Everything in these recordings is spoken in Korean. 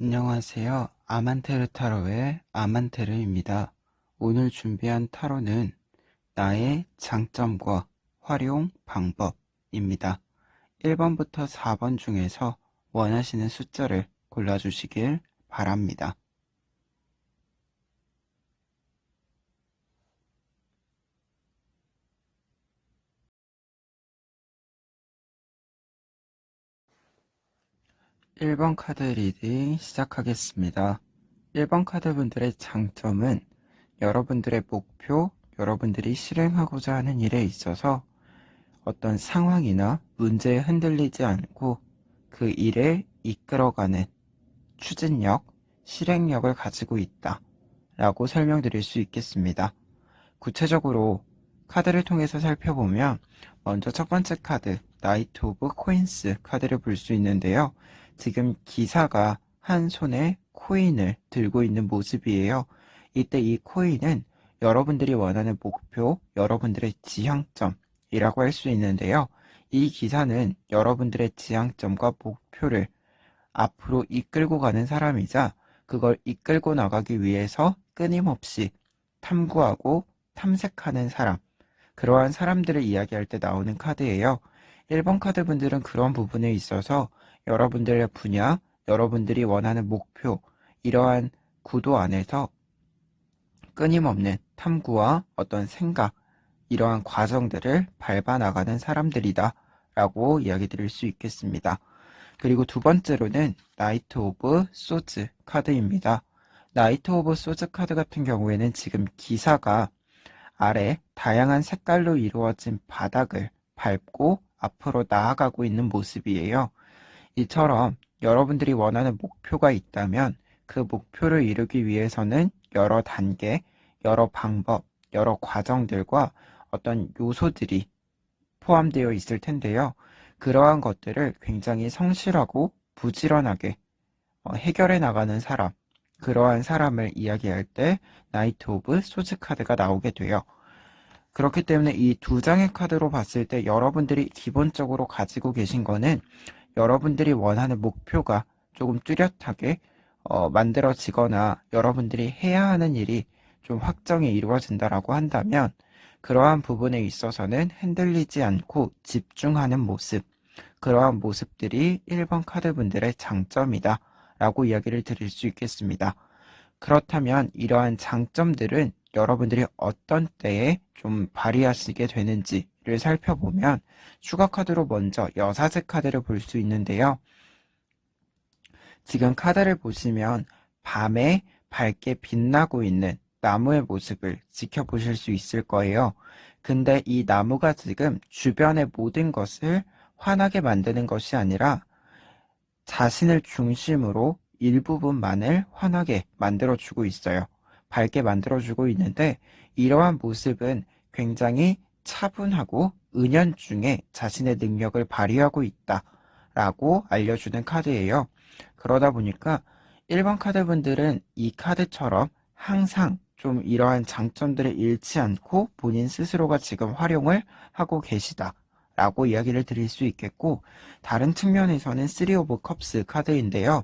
안녕하세요. 아만테르 타로의 아만테르입니다. 오늘 준비한 타로는 나의 장점과 활용 방법입니다. 1번부터 4번 중에서 원하시는 숫자를 골라주시길 바랍니다. (1번) 카드 리딩 시작하겠습니다. 1번 카드 분들의 장점은 여러분들의 목표, 여러분들이 실행하고자 하는 일에 있어서 어떤 상황이나 문제에 흔들리지 않고 그 일에 이끌어가는 추진력, 실행력을 가지고 있다 라고 설명드릴 수 있겠습니다. 구체적으로 카드를 통해서 살펴보면 먼저 첫 번째 카드, 나이트 오브 코인스 카드를 볼 수 있는데요. 지금 기사가 한 손에 코인을 들고 있는 모습이에요. 이때 이 코인은 여러분들이 원하는 목표, 여러분들의 지향점이라고 할 수 있는데요. 이 기사는 여러분들의 지향점과 목표를 앞으로 이끌고 가는 사람이자 그걸 이끌고 나가기 위해서 끊임없이 탐구하고 탐색하는 사람, 그러한 사람들을 이야기할 때 나오는 카드예요. 1번 카드 분들은 그런 부분에 있어서 여러분들의 분야, 여러분들이 원하는 목표, 이러한 구도 안에서 끊임없는 탐구와 어떤 생각, 이러한 과정들을 밟아 나가는 사람들이다 라고 이야기 드릴 수 있겠습니다. 그리고 두 번째로는 나이트 오브 소즈 카드입니다. 나이트 오브 소즈 카드 같은 경우에는 지금 기사가 아래 다양한 색깔로 이루어진 바닥을 밟고 앞으로 나아가고 있는 모습이에요. 이처럼 여러분들이 원하는 목표가 있다면 그 목표를 이루기 위해서는 여러 단계, 여러 방법, 여러 과정들과 어떤 요소들이 포함되어 있을 텐데요. 그러한 것들을 굉장히 성실하고 부지런하게 해결해 나가는 사람, 그러한 사람을 이야기할 때 나이트 오브 소즈 카드가 나오게 돼요. 그렇기 때문에 이 두 장의 카드로 봤을 때 여러분들이 기본적으로 가지고 계신 거는 여러분들이 원하는 목표가 조금 뚜렷하게 만들어지거나 여러분들이 해야 하는 일이 좀 확정이 이루어진다라고 한다면 그러한 부분에 있어서는 흔들리지 않고 집중하는 모습, 그러한 모습들이 1번 카드 분들의 장점이다 라고 이야기를 드릴 수 있겠습니다. 그렇다면 이러한 장점들은 여러분들이 어떤 때에 좀 발휘하시게 되는지를 살펴보면 추가 카드로 먼저 여사제 카드를 볼 수 있는데요. 지금 카드를 보시면 밤에 밝게 빛나고 있는 나무의 모습을 지켜보실 수 있을 거예요. 근데 이 나무가 지금 주변의 모든 것을 환하게 만드는 것이 아니라 자신을 중심으로 일부분만을 환하게 만들어주고 있어요. 밝게 만들어주고 있는데 이러한 모습은 굉장히 차분하고 은연중에 자신의 능력을 발휘하고 있다라고 알려주는 카드예요. 그러다 보니까 1번 카드 분들은 이 카드처럼 항상 좀 이러한 장점들을 잃지 않고 본인 스스로가 지금 활용을 하고 계시다 라고 이야기를 드릴 수 있겠고, 다른 측면에서는 3 오브 컵스 카드인데요.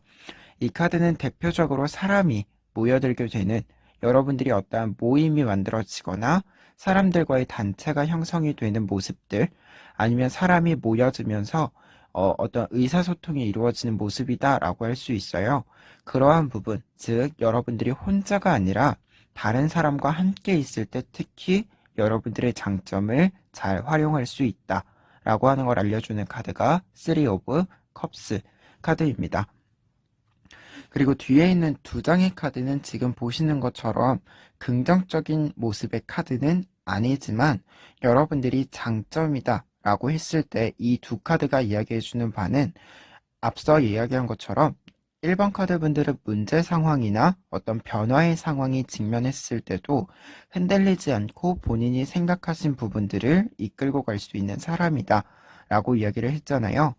이 카드는 대표적으로 사람이 모여들게 되는, 여러분들이 어떠한 모임이 만들어지거나 사람들과의 단체가 형성이 되는 모습들, 아니면 사람이 모여들면서 어떤 의사소통이 이루어지는 모습이다 라고 할 수 있어요. 그러한 부분, 즉 여러분들이 혼자가 아니라 다른 사람과 함께 있을 때 특히 여러분들의 장점을 잘 활용할 수 있다 라고 하는 걸 알려주는 카드가 3 오브 컵스 카드입니다. 그리고 뒤에 있는 두 장의 카드는 지금 보시는 것처럼 긍정적인 모습의 카드는 아니지만 여러분들이 장점이다 라고 했을 때 이 두 카드가 이야기해주는 바는 앞서 이야기한 것처럼 1번 카드 분들은 문제 상황이나 어떤 변화의 상황이 직면했을 때도 흔들리지 않고 본인이 생각하신 부분들을 이끌고 갈 수 있는 사람이다 라고 이야기를 했잖아요.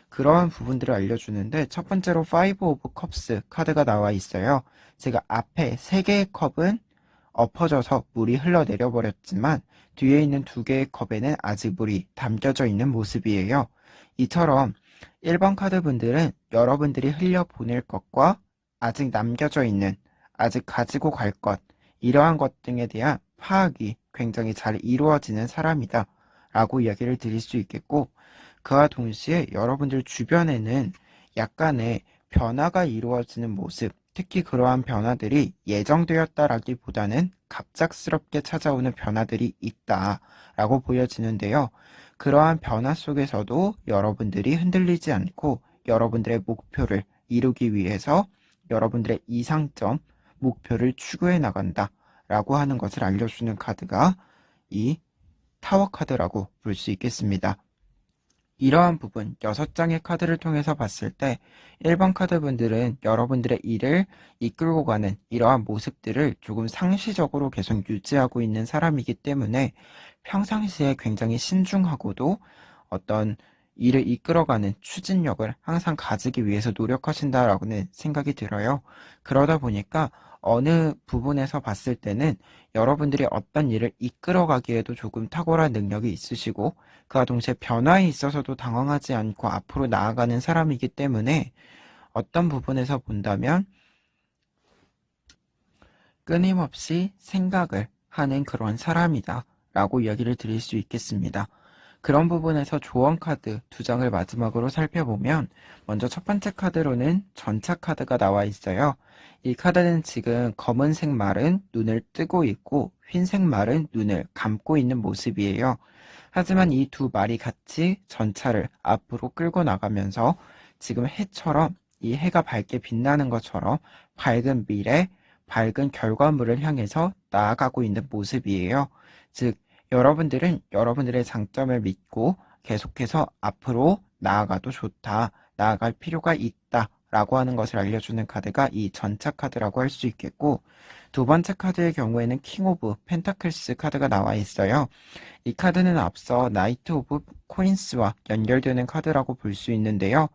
그러한 부분들을 알려주는데 첫 번째로 5 오브 컵스 카드가 나와 있어요. 제가 앞에 3개의 컵은 엎어져서 물이 흘러내려 버렸지만 뒤에 있는 2개의 컵에는 아직 물이 담겨져 있는 모습이에요. 이처럼 1번 카드 분들은 여러분들이 흘려보낼 것과 아직 남겨져 있는, 아직 가지고 갈 것, 이러한 것 등에 대한 파악이 굉장히 잘 이루어지는 사람이다 라고 이야기를 드릴 수 있겠고, 그와 동시에 여러분들 주변에는 약간의 변화가 이루어지는 모습, 특히 그러한 변화들이 예정되었다라기보다는 갑작스럽게 찾아오는 변화들이 있다라고 보여지는데요. 그러한 변화 속에서도 여러분들이 흔들리지 않고 여러분들의 목표를 이루기 위해서 여러분들의 이상점, 목표를 추구해 나간다라고 하는 것을 알려주는 카드가 이 타워 카드라고 볼 수 있겠습니다. 이러한 부분 6장의 카드를 통해서 봤을 때 1번 카드분들은 여러분들의 일을 이끌고 가는 이러한 모습들을 조금 상시적으로 계속 유지하고 있는 사람이기 때문에 평상시에 굉장히 신중하고도 어떤 일을 이끌어가는 추진력을 항상 가지기 위해서 노력하신다라고는 생각이 들어요. 그러다 보니까 어느 부분에서 봤을 때는 여러분들이 어떤 일을 이끌어가기에도 조금 탁월한 능력이 있으시고 그와 동시에 변화에 있어서도 당황하지 않고 앞으로 나아가는 사람이기 때문에 어떤 부분에서 본다면 끊임없이 생각을 하는 그런 사람이다 라고 이야기를 드릴 수 있겠습니다. 그런 부분에서 조언 카드 2장을 마지막으로 살펴보면 먼저 첫 번째 카드로는 전차 카드가 나와 있어요. 이 카드는 지금 검은색 말은 눈을 뜨고 있고 흰색 말은 눈을 감고 있는 모습이에요. 하지만 이 두 말이 같이 전차를 앞으로 끌고 나가면서 지금 해처럼 이 해가 밝게 빛나는 것처럼 밝은 미래, 밝은 결과물을 향해서 나아가고 있는 모습이에요. 즉, 여러분들은 여러분들의 장점을 믿고 계속해서 앞으로 나아가도 좋다, 나아갈 필요가 있다 라고 하는 것을 알려주는 카드가 이 전차 카드라고 할 수 있겠고, 두 번째 카드의 경우에는 킹 오브 펜타클스 카드가 나와 있어요. 이 카드는 앞서 나이트 오브 코인스와 연결되는 카드라고 볼 수 있는데요.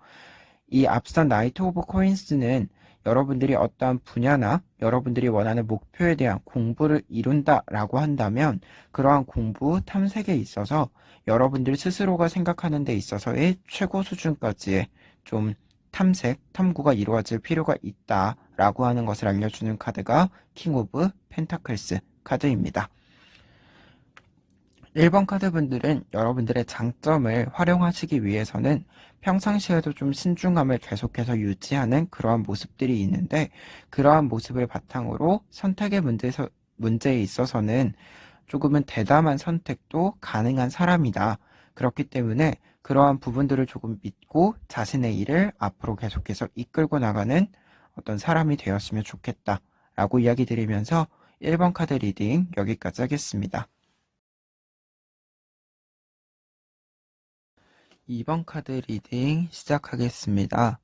이 앞선 나이트 오브 코인스는 여러분들이 어떠한 분야나 여러분들이 원하는 목표에 대한 공부를 이룬다라고 한다면 그러한 공부 탐색에 있어서 여러분들 스스로가 생각하는 데 있어서의 최고 수준까지의 좀 탐색, 탐구가 이루어질 필요가 있다라고 하는 것을 알려주는 카드가 킹 오브 펜타클스 카드입니다. 1번 카드분들은 여러분들의 장점을 활용하시기 위해서는 평상시에도 좀 신중함을 계속해서 유지하는 그러한 모습들이 있는데 그러한 모습을 바탕으로 선택의 문제에 있어서는 조금은 대담한 선택도 가능한 사람이다. 그렇기 때문에 그러한 부분들을 조금 믿고 자신의 일을 앞으로 계속해서 이끌고 나가는 어떤 사람이 되었으면 좋겠다. 라고 이야기 드리면서 1번 카드 리딩 여기까지 하겠습니다. 2번 카드 리딩 시작하겠습니다.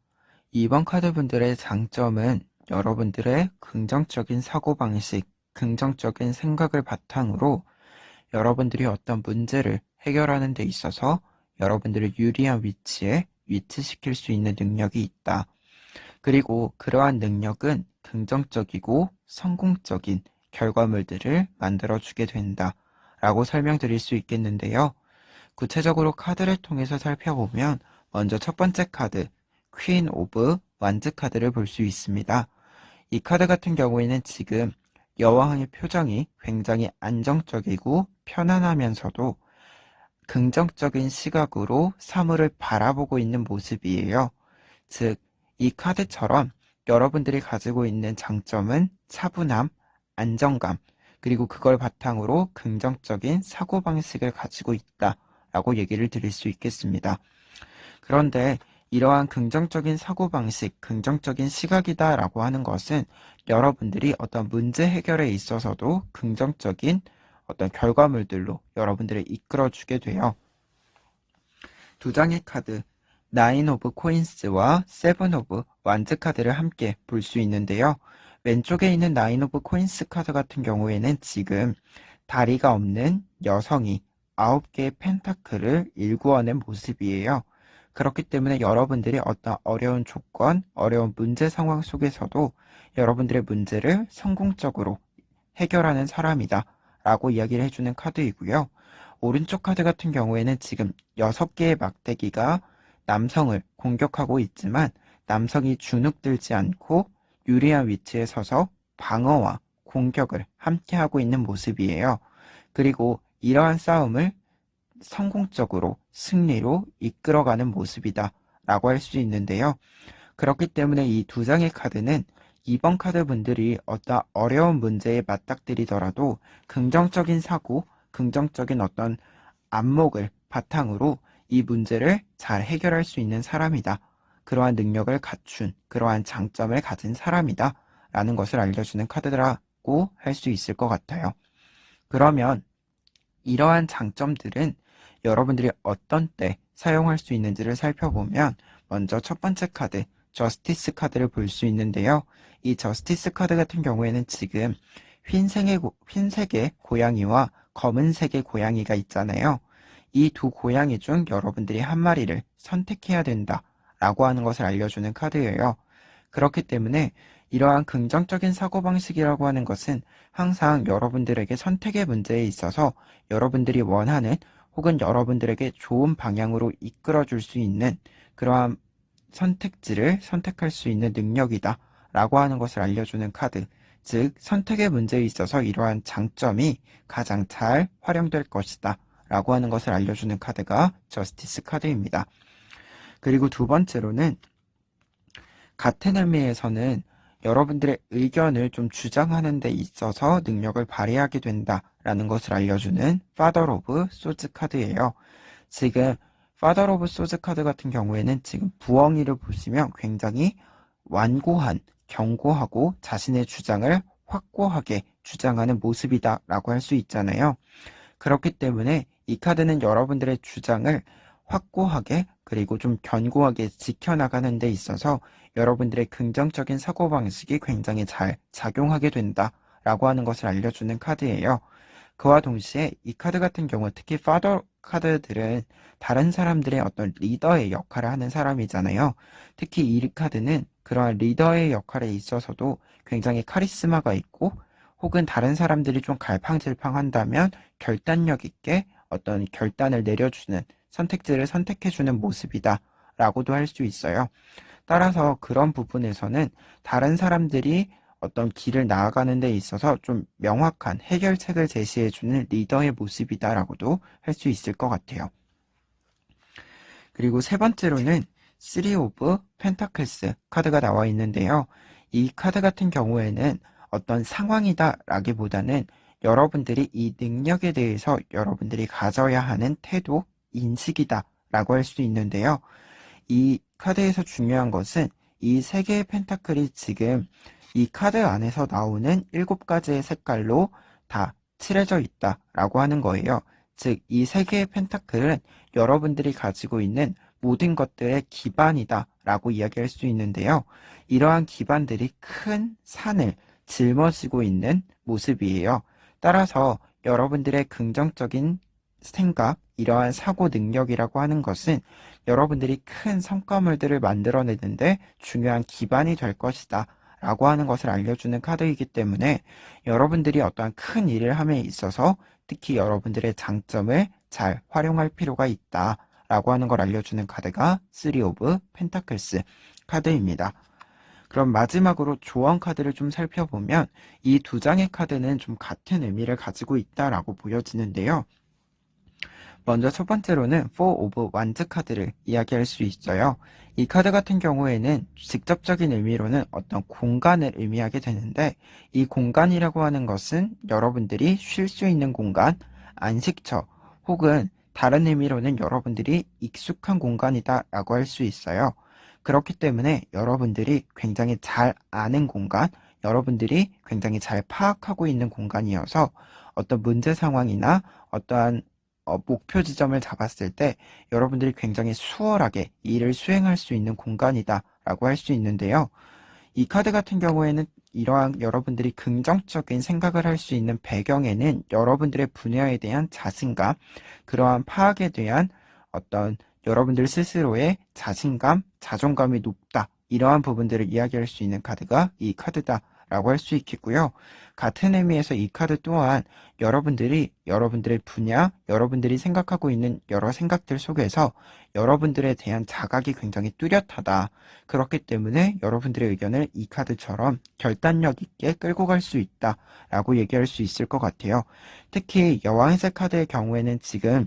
2번 카드 분들의 장점은 여러분들의 긍정적인 사고방식, 긍정적인 생각을 바탕으로 여러분들이 어떤 문제를 해결하는 데 있어서 여러분들을 유리한 위치에 위치시킬 수 있는 능력이 있다. 그리고 그러한 능력은 긍정적이고 성공적인 결과물들을 만들어주게 된다. 라고 설명드릴 수 있겠는데요. 구체적으로 카드를 통해서 살펴보면 먼저 첫 번째 카드, 퀸 오브 완즈 카드를 볼 수 있습니다. 이 카드 같은 경우에는 지금 여왕의 표정이 굉장히 안정적이고 편안하면서도 긍정적인 시각으로 사물을 바라보고 있는 모습이에요. 즉, 이 카드처럼 여러분들이 가지고 있는 장점은 차분함, 안정감, 그리고 그걸 바탕으로 긍정적인 사고방식을 가지고 있다. 라고 얘기를 드릴 수 있겠습니다. 그런데 이러한 긍정적인 사고방식, 긍정적인 시각이다 라고 하는 것은 여러분들이 어떤 문제 해결에 있어서도 긍정적인 어떤 결과물들로 여러분들을 이끌어주게 돼요. 두 장의 카드, 나인 오브 코인스와 세븐 오브 완즈 카드를 함께 볼 수 있는데요. 왼쪽에 있는 나인 오브 코인스 카드 같은 경우에는 지금 다리가 없는 여성이 9개의 펜타클을 일구어낸 모습이에요. 그렇기 때문에 여러분들이 어떤 어려운 조건, 어려운 문제 상황 속에서도 여러분들의 문제를 성공적으로 해결하는 사람이다 라고 이야기를 해주는 카드이고요. 오른쪽 카드 같은 경우에는 지금 6개의 막대기가 남성을 공격하고 있지만 남성이 주눅들지 않고 유리한 위치에 서서 방어와 공격을 함께 하고 있는 모습이에요. 그리고 이러한 싸움을 성공적으로 승리로 이끌어가는 모습이다 라고 할 수 있는데요. 그렇기 때문에 이 두 장의 카드는 2번 카드 분들이 어떤 어려운 문제에 맞닥뜨리더라도 긍정적인 사고, 긍정적인 어떤 안목을 바탕으로 이 문제를 잘 해결할 수 있는 사람이다. 그러한 능력을 갖춘, 그러한 장점을 가진 사람이다. 라는 것을 알려주는 카드라고 할 수 있을 것 같아요. 그러면 이러한 장점들은 여러분들이 어떤 때 사용할 수 있는지를 살펴보면 먼저 첫 번째 카드, 저스티스 카드를 볼 수 있는데요. 이 저스티스 카드 같은 경우에는 지금 흰색의 고양이와 검은색의 고양이가 있잖아요. 이 두 고양이 중 여러분들이 한 마리를 선택해야 된다 라고 하는 것을 알려주는 카드예요. 그렇기 때문에 이러한 긍정적인 사고방식이라고 하는 것은 항상 여러분들에게 선택의 문제에 있어서 여러분들이 원하는 혹은 여러분들에게 좋은 방향으로 이끌어줄 수 있는 그러한 선택지를 선택할 수 있는 능력이다 라고 하는 것을 알려주는 카드, 즉 선택의 문제에 있어서 이러한 장점이 가장 잘 활용될 것이다 라고 하는 것을 알려주는 카드가 저스티스 카드입니다. 그리고 두 번째로는 같은 의미에서는 여러분들의 의견을 좀 주장하는 데 있어서 능력을 발휘하게 된다라는 것을 알려주는 파더 오브 소즈 카드예요. 지금 파더 오브 소즈 카드 같은 경우에는 지금 부엉이를 보시면 굉장히 완고한, 견고하고 자신의 주장을 확고하게 주장하는 모습이다 라고 할 수 있잖아요. 그렇기 때문에 이 카드는 여러분들의 주장을 확고하게 그리고 좀 견고하게 지켜나가는 데 있어서 여러분들의 긍정적인 사고방식이 굉장히 잘 작용하게 된다라고 하는 것을 알려주는 카드예요. 그와 동시에 이 카드 같은 경우 특히 파더 카드들은 다른 사람들의 어떤 리더의 역할을 하는 사람이잖아요. 특히 이 카드는 그러한 리더의 역할에 있어서도 굉장히 카리스마가 있고 혹은 다른 사람들이 좀 갈팡질팡한다면 결단력 있게 어떤 결단을 내려주는 선택지를 선택해주는 모습이다 라고도 할 수 있어요. 따라서 그런 부분에서는 다른 사람들이 어떤 길을 나아가는 데 있어서 좀 명확한 해결책을 제시해주는 리더의 모습이다 라고도 할 수 있을 것 같아요. 그리고 세 번째로는 3 오브 펜타클스 카드가 나와 있는데요. 이 카드 같은 경우에는 어떤 상황이다 라기보다는 여러분들이 이 능력에 대해서 여러분들이 가져야 하는 태도, 인식이다 라고 할 수 있는데요. 이 카드에서 중요한 것은 이 세 개의 펜타클이 지금 이 카드 안에서 나오는 7가지의 색깔로 다 칠해져 있다 라고 하는 거예요. 즉, 이 세 개의 펜타클은 여러분들이 가지고 있는 모든 것들의 기반이다 라고 이야기할 수 있는데요. 이러한 기반들이 큰 산을 짊어지고 있는 모습이에요. 따라서 여러분들의 긍정적인 생각, 이러한 사고 능력이라고 하는 것은 여러분들이 큰 성과물들을 만들어내는데 중요한 기반이 될 것이다 라고 하는 것을 알려주는 카드이기 때문에 여러분들이 어떠한 큰 일을 함에 있어서 특히 여러분들의 장점을 잘 활용할 필요가 있다 라고 하는 걸 알려주는 카드가 3 오브 펜타클스 카드입니다. 그럼 마지막으로 조언 카드를 좀 살펴보면 이 두 장의 카드는 좀 같은 의미를 가지고 있다라고 보여지는데요. 먼저 첫 번째로는 4 오브 완즈 카드를 이야기할 수 있어요. 이 카드 같은 경우에는 직접적인 의미로는 어떤 공간을 의미하게 되는데 이 공간이라고 하는 것은 여러분들이 쉴 수 있는 공간, 안식처 혹은 다른 의미로는 여러분들이 익숙한 공간이다 라고 할 수 있어요. 그렇기 때문에 여러분들이 굉장히 잘 아는 공간, 여러분들이 굉장히 잘 파악하고 있는 공간이어서 어떤 문제 상황이나 어떠한 목표 지점을 잡았을 때 여러분들이 굉장히 수월하게 일을 수행할 수 있는 공간이다 라고 할 수 있는데요. 이 카드 같은 경우에는 이러한 여러분들이 긍정적인 생각을 할 수 있는 배경에는 여러분들의 분야에 대한 자신감, 그러한 파악에 대한 어떤 여러분들 스스로의 자신감, 자존감이 높다. 이러한 부분들을 이야기할 수 있는 카드가 이 카드다 라고 할 수 있겠고요. 같은 의미에서 이 카드 또한 여러분들이 여러분들의 분야, 여러분들이 생각하고 있는 여러 생각들 속에서 여러분들에 대한 자각이 굉장히 뚜렷하다. 그렇기 때문에 여러분들의 의견을 이 카드처럼 결단력 있게 끌고 갈 수 있다. 라고 얘기할 수 있을 것 같아요. 특히 여왕색 카드의 경우에는 지금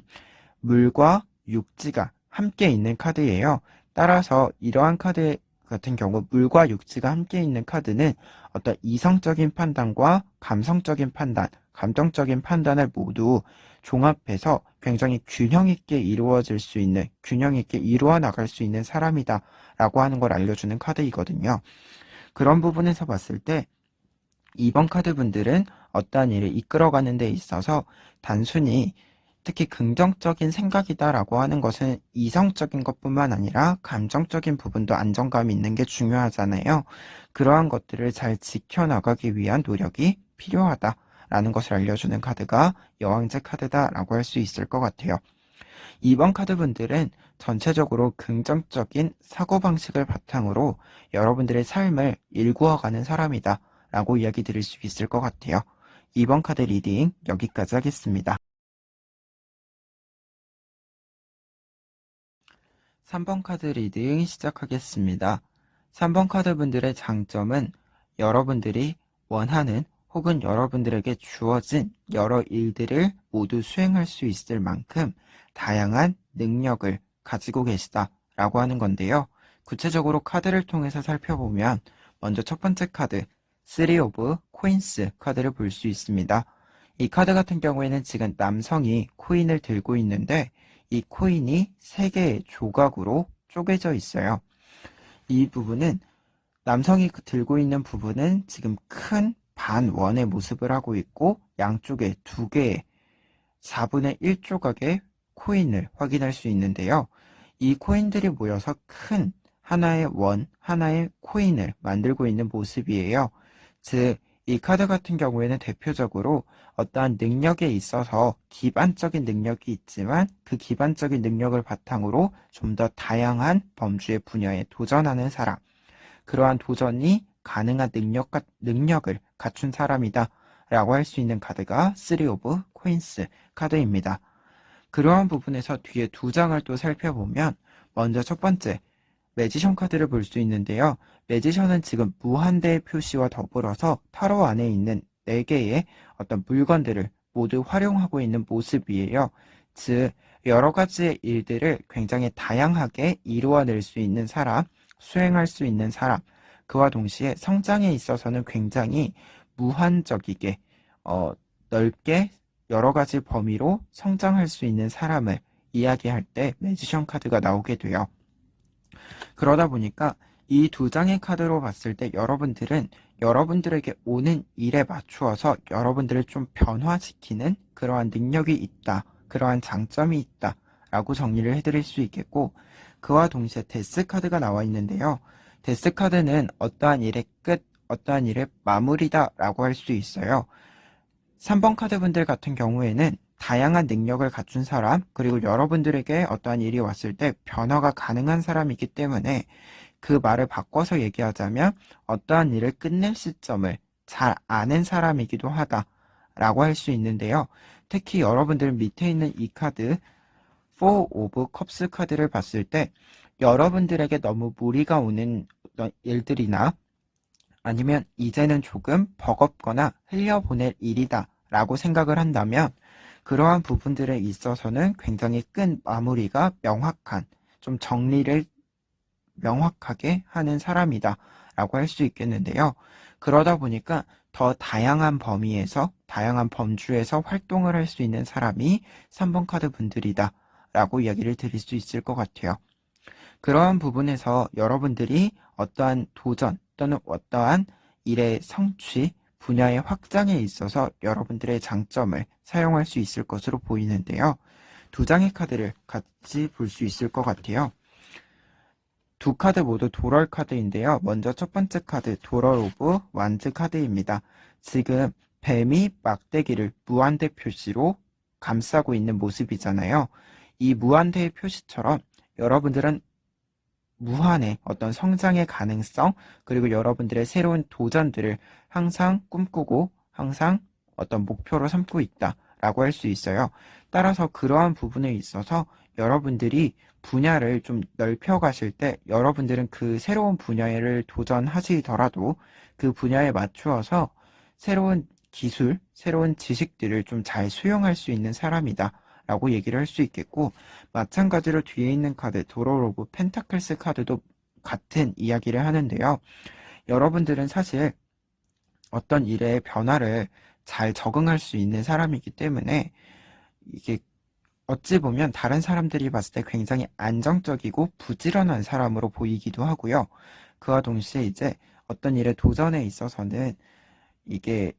물과 육지가 함께 있는 카드예요. 따라서 이러한 카드 같은 경우 물과 육지가 함께 있는 카드는 어떤 이성적인 판단과 감성적인 판단, 감정적인 판단을 모두 종합해서 굉장히 균형 있게 이루어질 수 있는, 균형 있게 이루어 나갈 수 있는 사람이다 라고 하는 걸 알려주는 카드이거든요. 그런 부분에서 봤을 때 2번 카드 분들은 어떠한 일을 이끌어가는 데 있어서 단순히 특히 긍정적인 생각이다라고 하는 것은 이성적인 것뿐만 아니라 감정적인 부분도 안정감이 있는 게 중요하잖아요. 그러한 것들을 잘 지켜나가기 위한 노력이 필요하다라는 것을 알려주는 카드가 여왕제 카드다라고 할 수 있을 것 같아요. 2번 카드 분들은 전체적으로 긍정적인 사고방식을 바탕으로 여러분들의 삶을 일구어가는 사람이다 라고 이야기 드릴 수 있을 것 같아요. 2번 카드 리딩 여기까지 하겠습니다. 3번 카드 리딩 시작하겠습니다. 3번 카드 분들의 장점은 여러분들이 원하는 혹은 여러분들에게 주어진 여러 일들을 모두 수행할 수 있을 만큼 다양한 능력을 가지고 계시다 라고 하는 건데요. 구체적으로 카드를 통해서 살펴보면 먼저 첫 번째 카드 3 오브 코인스 카드를 볼 수 있습니다. 이 카드 같은 경우에는 지금 남성이 코인을 들고 있는데 이 코인이 3개의 조각으로 쪼개져 있어요. 이 부분은 남성이 들고 있는 부분은 지금 큰 반원의 모습을 하고 있고 양쪽에 2개의 4분의 1 조각의 코인을 확인할 수 있는데요. 이 코인들이 모여서 큰 하나의 원, 하나의 코인을 만들고 있는 모습이에요. 즉, 이 카드 같은 경우에는 대표적으로 어떠한 능력에 있어서 기반적인 능력이 있지만 그 기반적인 능력을 바탕으로 좀 더 다양한 범주의 분야에 도전하는 사람, 그러한 도전이 가능한 능력을 갖춘 사람이다 라고 할 수 있는 카드가 3 오브 코인스 카드입니다. 그러한 부분에서 뒤에 2장을 또 살펴보면 먼저 첫 번째 매지션 카드를 볼 수 있는데요. 매지션은 지금 무한대의 표시와 더불어서 타로 안에 있는 4개의 어떤 물건들을 모두 활용하고 있는 모습이에요. 즉 여러 가지의 일들을 굉장히 다양하게 이루어낼 수 있는 사람, 수행할 수 있는 사람, 그와 동시에 성장에 있어서는 굉장히 무한적이게 넓게 여러 가지 범위로 성장할 수 있는 사람을 이야기할 때 매지션 카드가 나오게 돼요. 그러다 보니까 이 2장의 카드로 봤을 때 여러분들은 여러분들에게 오는 일에 맞추어서 여러분들을 좀 변화시키는 그러한 능력이 있다, 그러한 장점이 있다 라고 정리를 해드릴 수 있겠고, 그와 동시에 데스 카드가 나와 있는데요. 데스 카드는 어떠한 일의 끝, 어떠한 일의 마무리다 라고 할 수 있어요. 3번 카드 분들 같은 경우에는 다양한 능력을 갖춘 사람, 그리고 여러분들에게 어떠한 일이 왔을 때 변화가 가능한 사람이기 때문에 그 말을 바꿔서 얘기하자면 어떠한 일을 끝낼 시점을 잘 아는 사람이기도 하다 라고 할 수 있는데요. 특히 여러분들 밑에 있는 이 카드 4 오브 컵스 카드를 봤을 때 여러분들에게 너무 무리가 오는 어떤 일들이나 아니면 이제는 조금 버겁거나 흘려보낼 일이다 라고 생각을 한다면 그러한 부분들에 있어서는 굉장히 끈 마무리가 명확한, 좀 정리를 명확하게 하는 사람이다 라고 할 수 있겠는데요. 그러다 보니까 더 다양한 범위에서, 다양한 범주에서 활동을 할 수 있는 사람이 3번 카드 분들이다 라고 이야기를 드릴 수 있을 것 같아요. 그러한 부분에서 여러분들이 어떠한 도전 또는 어떠한 일의 성취, 분야의 확장에 있어서 여러분들의 장점을 사용할 수 있을 것으로 보이는데요. 2장의 카드를 같이 볼 수 있을 것 같아요. 2 카드 모두 도럴 카드인데요. 먼저 첫 번째 카드 도럴 오브 완즈 카드입니다. 지금 뱀이 막대기를 무한대 표시로 감싸고 있는 모습이잖아요. 이 무한대의 표시처럼 여러분들은 무한의 어떤 성장의 가능성, 그리고 여러분들의 새로운 도전들을 항상 꿈꾸고 항상 어떤 목표로 삼고 있다라고 할 수 있어요. 따라서 그러한 부분에 있어서 여러분들이 분야를 좀 넓혀 가실 때 여러분들은 그 새로운 분야를 도전하시더라도 그 분야에 맞추어서 새로운 기술, 새로운 지식들을 좀 잘 수용할 수 있는 사람이다 라고 얘기를 할 수 있겠고, 마찬가지로 뒤에 있는 카드 도로 오브 펜타클스 카드도 같은 이야기를 하는데요. 여러분들은 사실 어떤 일의 변화를 잘 적응할 수 있는 사람이기 때문에 이게 어찌 보면 다른 사람들이 봤을 때 굉장히 안정적이고 부지런한 사람으로 보이기도 하고요. 그와 동시에 이제 어떤 일에 도전에 있어서는 이게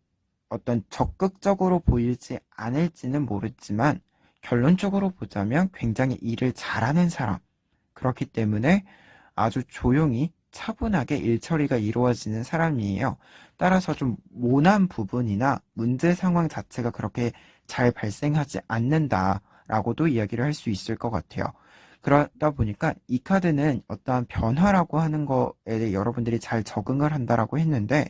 어떤 적극적으로 보이지 않을지는 모르지만 결론적으로 보자면 굉장히 일을 잘하는 사람. 그렇기 때문에 아주 조용히 차분하게 일 처리가 이루어지는 사람이에요. 따라서 좀 모난 부분이나 문제 상황 자체가 그렇게 잘 발생하지 않는다라고도 이야기를 할 수 있을 것 같아요. 그러다 보니까 이 카드는 어떠한 변화라고 하는 거에 여러분들이 잘 적응을 한다라고 했는데,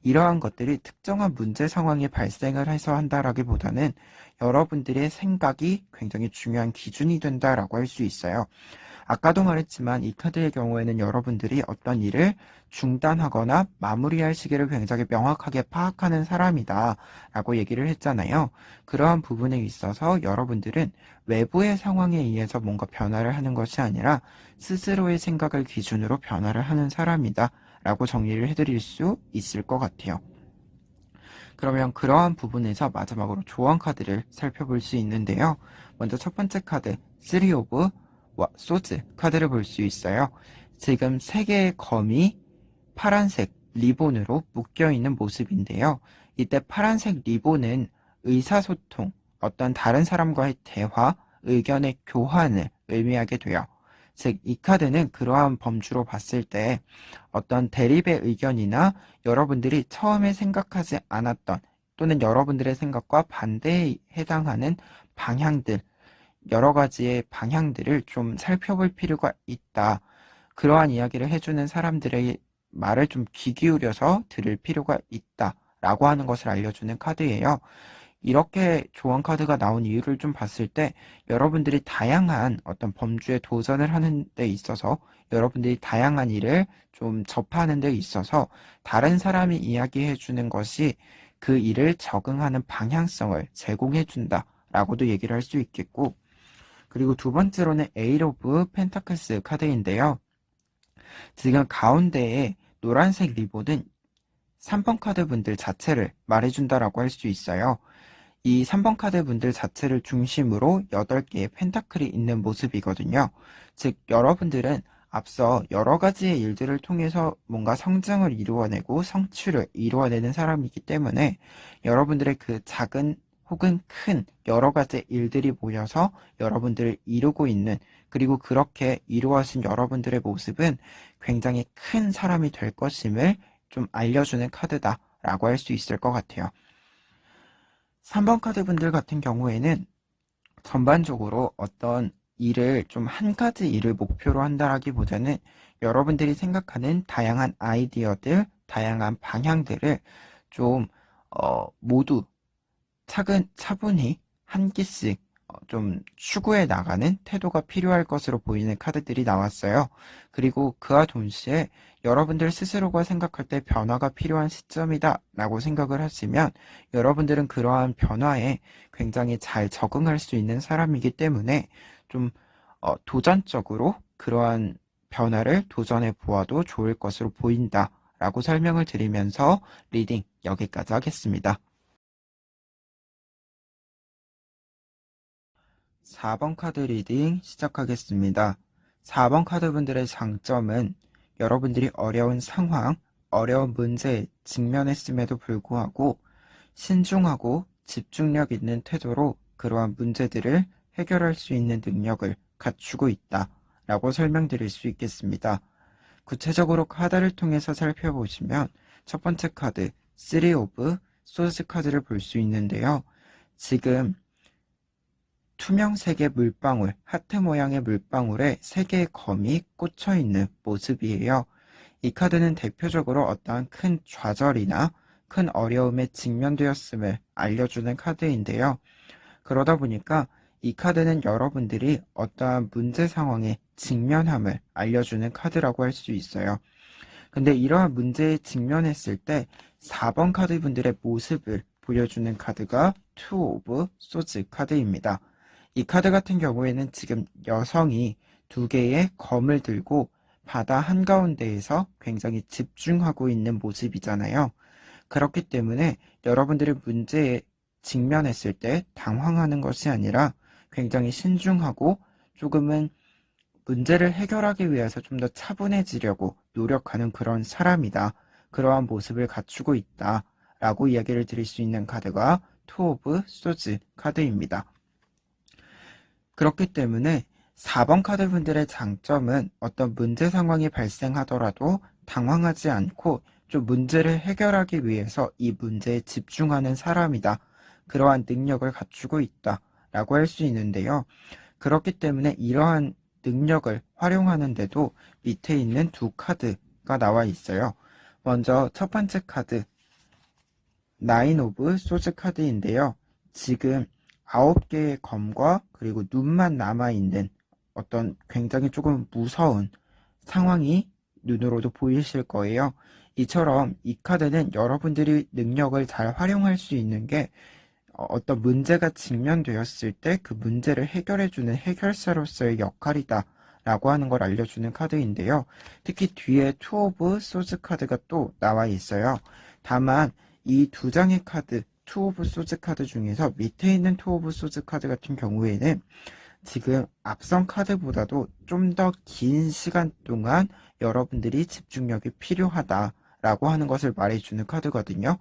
이러한 것들이 특정한 문제 상황이 발생을 해서 한다라기보다는 여러분들의 생각이 굉장히 중요한 기준이 된다라고 할 수 있어요. 아까도 말했지만 이 카드의 경우에는 여러분들이 어떤 일을 중단하거나 마무리할 시기를 굉장히 명확하게 파악하는 사람이다 라고 얘기를 했잖아요. 그러한 부분에 있어서 여러분들은 외부의 상황에 의해서 뭔가 변화를 하는 것이 아니라 스스로의 생각을 기준으로 변화를 하는 사람이다 라고 정리를 해드릴 수 있을 것 같아요. 그러면 그러한 부분에서 마지막으로 조언 카드를 살펴볼 수 있는데요. 먼저 첫 번째 카드 3 오브 소즈 카드를 볼 수 있어요. 지금 3개의 검이 파란색 리본으로 묶여있는 모습인데요. 이때 파란색 리본은 의사소통, 어떤 다른 사람과의 대화, 의견의 교환을 의미하게 돼요. 즉, 이 카드는 그러한 범주로 봤을 때 어떤 대립의 의견이나 여러분들이 처음에 생각하지 않았던 또는 여러분들의 생각과 반대에 해당하는 방향들, 여러 가지의 방향들을 좀 살펴볼 필요가 있다. 그러한 이야기를 해주는 사람들의 말을 좀 귀 기울여서 들을 필요가 있다. 라고 하는 것을 알려주는 카드예요. 이렇게 조언 카드가 나온 이유를 좀 봤을 때 여러분들이 다양한 어떤 범주에 도전을 하는 데 있어서 여러분들이 다양한 일을 좀 접하는 데 있어서 다른 사람이 이야기해 주는 것이 그 일을 적응하는 방향성을 제공해 준다 라고도 얘기를 할 수 있겠고, 그리고 두 번째로는 에이트 오브 펜타클스 카드인데요. 지금 가운데에 노란색 리본은 3번 카드 분들 자체를 말해준다라고 할 수 있어요. 이 3번 카드 분들 자체를 중심으로 8개의 펜타클이 있는 모습이거든요. 즉, 여러분들은 앞서 여러 가지의 일들을 통해서 뭔가 성장을 이루어내고 성취를 이루어내는 사람이기 때문에 여러분들의 그 작은 혹은 큰 여러 가지 일들이 모여서 여러분들을 이루고 있는, 그리고 그렇게 이루어진 여러분들의 모습은 굉장히 큰 사람이 될 것임을 좀 알려주는 카드다라고 할 수 있을 것 같아요. 3번 카드 분들 같은 경우에는 전반적으로 어떤 일을 좀 한 가지 일을 목표로 한다라기보다는 여러분들이 생각하는 다양한 아이디어들, 다양한 방향들을 좀 모두 차분히 한 개씩 좀 추구해 나가는 태도가 필요할 것으로 보이는 카드들이 나왔어요. 그리고 그와 동시에 여러분들 스스로가 생각할 때 변화가 필요한 시점이다 라고 생각을 하시면 여러분들은 그러한 변화에 굉장히 잘 적응할 수 있는 사람이기 때문에 좀 도전적으로 그러한 변화를 도전해 보아도 좋을 것으로 보인다 라고 설명을 드리면서 리딩 여기까지 하겠습니다. 4번 카드 리딩 시작하겠습니다. 4번 카드 분들의 장점은 여러분들이 어려운 상황, 어려운 문제에 직면했음에도 불구하고 신중하고 집중력 있는 태도로 그러한 문제들을 해결할 수 있는 능력을 갖추고 있다 라고 설명드릴 수 있겠습니다. 구체적으로 카드를 통해서 살펴보시면 첫 번째 카드 3 오브 소스 카드를 볼 수 있는데요. 지금 투명색의 물방울, 하트 모양의 물방울에 3개의 검이 꽂혀 있는 모습이에요. 이 카드는 대표적으로 어떠한 큰 좌절이나 큰 어려움에 직면되었음을 알려주는 카드인데요. 그러다 보니까 이 카드는 여러분들이 어떠한 문제 상황에 직면함을 알려주는 카드라고 할 수 있어요. 근데 이러한 문제에 직면했을 때 4번 카드 분들의 모습을 보여주는 카드가 투 오브 소즈 카드입니다. 이 카드 같은 경우에는 지금 여성이 2개의 검을 들고 바다 한가운데에서 굉장히 집중하고 있는 모습이잖아요. 그렇기 때문에 여러분들이 문제에 직면했을 때 당황하는 것이 아니라 굉장히 신중하고 조금은 문제를 해결하기 위해서 좀 더 차분해지려고 노력하는 그런 사람이다. 그러한 모습을 갖추고 있다. 라고 이야기를 드릴 수 있는 카드가 투 오브 소즈 카드입니다. 그렇기 때문에 4번 카드 분들의 장점은 어떤 문제 상황이 발생하더라도 당황하지 않고 좀 문제를 해결하기 위해서 이 문제에 집중하는 사람이다. 그러한 능력을 갖추고 있다. 라고 할 수 있는데요. 그렇기 때문에 이러한 능력을 활용하는데도 밑에 있는 2카드가 나와 있어요. 먼저 첫 번째 카드, 나인 오브 소즈 카드인데요. 지금 9개의 검과 그리고 눈만 남아있는 어떤 굉장히 조금 무서운 상황이 눈으로도 보이실 거예요. 이처럼 이 카드는 여러분들이 능력을 잘 활용할 수 있는 게 어떤 문제가 직면되었을 때 그 문제를 해결해주는 해결사로서의 역할이다 라고 하는 걸 알려주는 카드인데요. 특히 뒤에 투 오브 소즈 카드가 또 나와 있어요. 다만 이 2장의 카드, 투 오브 소즈 카드 중에서 밑에 있는 투 오브 소즈 카드 같은 경우에는 지금 앞선 카드보다도 좀 더 긴 시간 동안 여러분들이 집중력이 필요하다라고 하는 것을 말해주는 카드거든요.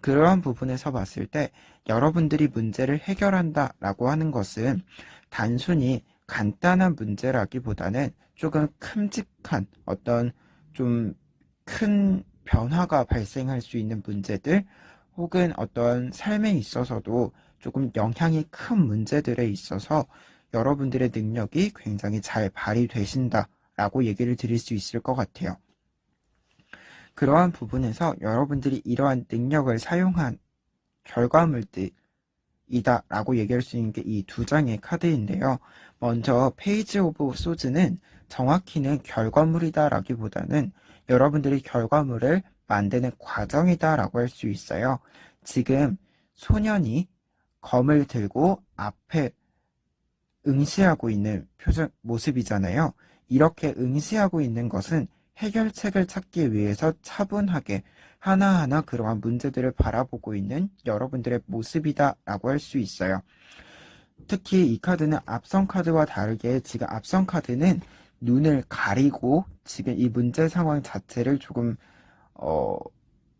그러한 부분에서 봤을 때 여러분들이 문제를 해결한다라고 하는 것은 단순히 간단한 문제라기보다는 조금 큼직한 어떤 좀 큰 변화가 발생할 수 있는 문제들 혹은 어떤 삶에 있어서도 조금 영향이 큰 문제들에 있어서 여러분들의 능력이 굉장히 잘 발휘되신다라고 얘기를 드릴 수 있을 것 같아요. 그러한 부분에서 여러분들이 이러한 능력을 사용한 결과물들이다 라고 얘기할 수 있는 게 이 2장의 카드인데요. 먼저 페이지 오브 소즈는 정확히는 결과물이다 라기보다는 여러분들이 결과물을 만드는 과정이다 라고 할 수 있어요. 지금 소년이 검을 들고 앞에 응시하고 있는 모습이잖아요. 이렇게 응시하고 있는 것은 해결책을 찾기 위해서 차분하게 하나하나 그러한 문제들을 바라보고 있는 여러분들의 모습이다 라고 할 수 있어요. 특히 이 카드는 앞선 카드와 다르게 지금 앞선 카드는 눈을 가리고 지금 이 문제 상황 자체를 조금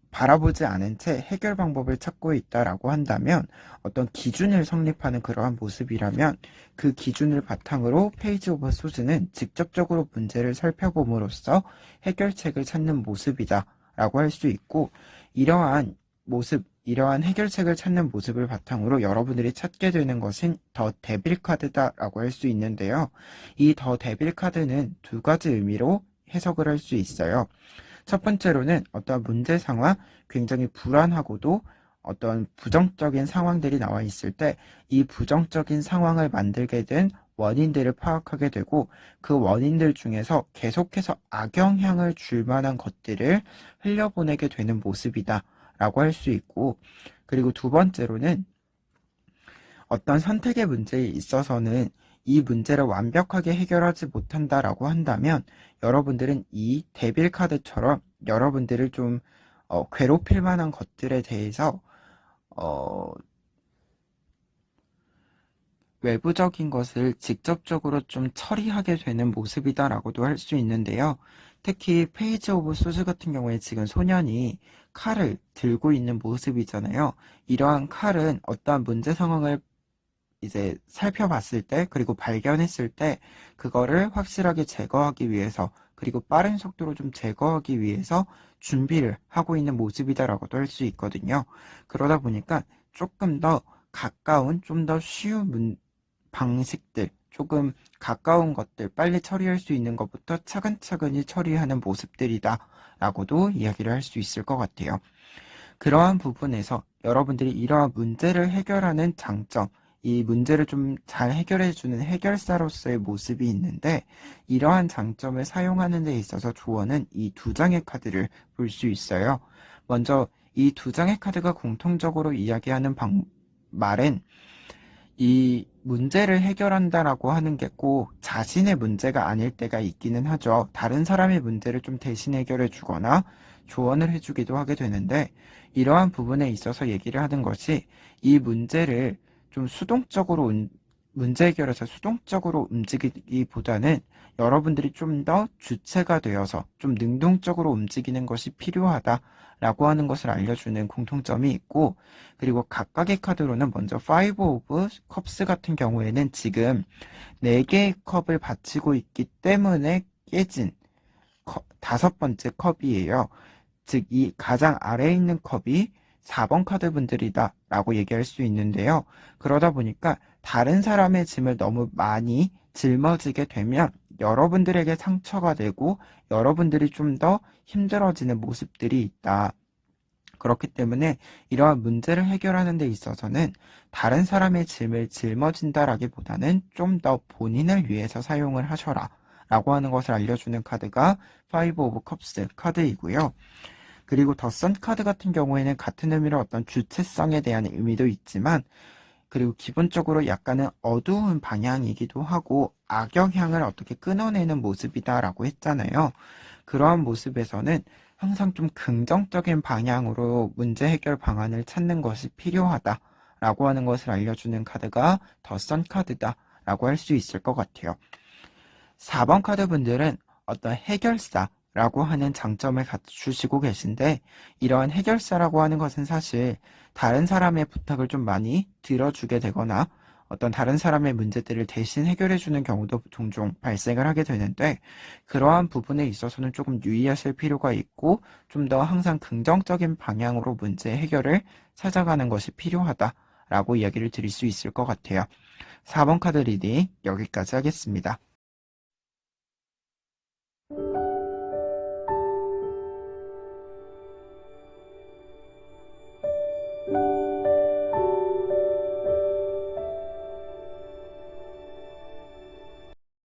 바라보지 않은 채 해결 방법을 찾고 있다라고 한다면 어떤 기준을 성립하는 그러한 모습이라면 그 기준을 바탕으로 페이지 오브 소즈는 직접적으로 문제를 살펴봄으로써 해결책을 찾는 모습이다 라고 할 수 있고 이러한 모습, 이러한 해결책을 찾는 모습을 바탕으로 여러분들이 찾게 되는 것은 더 데빌 카드다 라고 할 수 있는데요. 이 더 데빌 카드는 2가지 의미로 해석을 할 수 있어요. 첫 번째로는 어떤 문제 상황, 굉장히 불안하고도 어떤 부정적인 상황들이 나와 있을 때 이 부정적인 상황을 만들게 된 원인들을 파악하게 되고 그 원인들 중에서 계속해서 악영향을 줄 만한 것들을 흘려보내게 되는 모습이다 라고 할 수 있고 그리고 2번째로는 어떤 선택의 문제에 있어서는 이 문제를 완벽하게 해결하지 못한다라고 한다면 여러분들은 이 데빌 카드처럼 여러분들을 좀 괴롭힐 만한 것들에 대해서 외부적인 것을 직접적으로 좀 처리하게 되는 모습이다라고도 할 수 있는데요. 특히 페이지 오브 소즈 같은 경우에 지금 소년이 칼을 들고 있는 모습이잖아요. 이러한 칼은 어떠한 문제 상황을 이제 살펴봤을 때 그리고 발견했을 때 그거를 확실하게 제거하기 위해서 그리고 빠른 속도로 좀 제거하기 위해서 준비를 하고 있는 모습이다라고도 할 수 있거든요. 그러다 보니까 조금 더 가까운 좀 더 쉬운 방식들, 조금 가까운 것들, 빨리 처리할 수 있는 것부터 차근차근히 처리하는 모습들이다 라고도 이야기를 할 수 있을 것 같아요. 그러한 부분에서 여러분들이 이러한 문제를 해결하는 장점, 이 문제를 좀 잘 해결해주는 해결사로서의 모습이 있는데, 이러한 장점을 사용하는 데 있어서 조언은 이 두 장의 카드를 볼 수 있어요. 먼저 이 두 장의 카드가 공통적으로 이야기하는 말은 이 문제를 해결한다라고 하는 게 꼭 자신의 문제가 아닐 때가 있기는 하죠. 다른 사람의 문제를 좀 대신 해결해 주거나 조언을 해주기도 하게 되는데, 이러한 부분에 있어서 얘기를 하는 것이 이 문제를 좀 수동적으로 문제 해결에서 수동적으로 움직이기보다는 여러분들이 좀 더 주체가 되어서 좀 능동적으로 움직이는 것이 필요하다라고 하는 것을 알려주는 공통점이 있고, 그리고 각각의 카드로는 먼저 5 오브 컵스 같은 경우에는 지금 4개의 컵을 받치고 있기 때문에 깨진 5번째 컵이에요. 즉, 이 가장 아래에 있는 컵이 4번 카드 분들이다 라고 얘기할 수 있는데요. 그러다 보니까 다른 사람의 짐을 너무 많이 짊어지게 되면 여러분들에게 상처가 되고 여러분들이 좀 더 힘들어지는 모습들이 있다. 그렇기 때문에 이러한 문제를 해결하는 데 있어서는 다른 사람의 짐을 짊어진다라기보다는 좀 더 본인을 위해서 사용을 하셔라 라고 하는 것을 알려주는 카드가 5 오브 컵스 카드이고요. 그리고 더 선 카드 같은 경우에는 같은 의미로 어떤 주체성에 대한 의미도 있지만, 그리고 기본적으로 약간은 어두운 방향이기도 하고 악영향을 어떻게 끊어내는 모습이다라고 했잖아요. 그러한 모습에서는 항상 좀 긍정적인 방향으로 문제 해결 방안을 찾는 것이 필요하다라고 하는 것을 알려주는 카드가 더 선 카드다라고 할 수 있을 것 같아요. 4번 카드 분들은 어떤 해결사라고 하는 장점을 갖추시고 계신데, 이러한 해결사라고 하는 것은 사실 다른 사람의 부탁을 좀 많이 들어주게 되거나 어떤 다른 사람의 문제들을 대신 해결해주는 경우도 종종 발생을 하게 되는데, 그러한 부분에 있어서는 조금 유의하실 필요가 있고 좀 더 항상 긍정적인 방향으로 문제 해결을 찾아가는 것이 필요하다라고 이야기를 드릴 수 있을 것 같아요. 4번 카드 리딩 여기까지 하겠습니다.